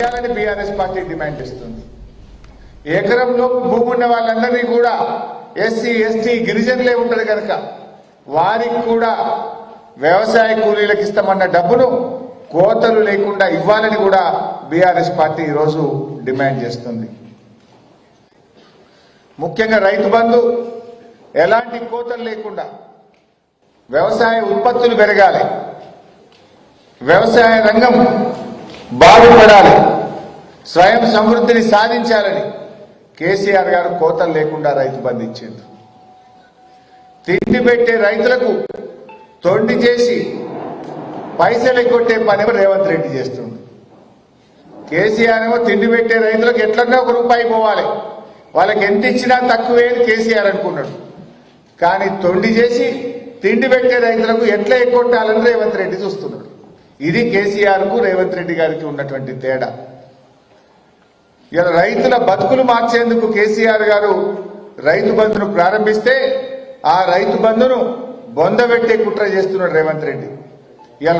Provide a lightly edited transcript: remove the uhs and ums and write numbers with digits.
చేయాలని BRS party demand చేస్తుంది. ఎకరంలో భూమి ఉన్న వాళ్ళందరినీ కూడా ఎస్సీ ఎస్టీ గిరిజనులే ఉంటారు కనుక వారికి కూడా వ్యవసాయ కూలీలకు ఇస్తామన్న డబ్బును కోతలు లేకుండా ఇవ్వాలని కూడా బీఆర్ఎస్ పార్టీ ఈరోజు డిమాండ్ చేస్తుంది. ముఖ్యంగా రైతు బంధు ఎలాంటి కోతలు లేకుండా వ్యవసాయ ఉత్పత్తులు పెరగాలి, వ్యవసాయ రంగం బాగుపడాలి, స్వయం సమృద్ధిని సాధించాలని కేసీఆర్ గారు కోతలు లేకుండా రైతు బంధు ఇచ్చిండ్రు. తిండి పెట్టే రైతులకు తొండి చేసి పైసలు ఎగ్గొట్టే పని రేవంత్ రెడ్డి చేస్తుంది. కేసీఆర్ ఏమో తిండి పెట్టే రైతులకు ఎట్లన్నా ఒక రూపాయి పోవాలి, వాళ్ళకి ఎంత ఇచ్చినా తక్కువే అని కేసీఆర్ అనుకున్నాడు. కానీ తొండి చేసి తిండి పెట్టే రైతులకు ఎట్లా ఎగ్గొట్టాలని రేవంత్ రెడ్డి చూస్తున్నాడు. ఇది కేసీఆర్ కు రేవంత్ రెడ్డి గారికి ఉన్నటువంటి తేడా. ఇలా రైతుల బతుకులు మార్చేందుకు కేసీఆర్ గారు రైతు బంధును ప్రారంభిస్తే ఆ రైతు బంధును బొందబెట్టే కుట్ర చేస్తున్నాడు రేవంత్ రెడ్డి. ఇలా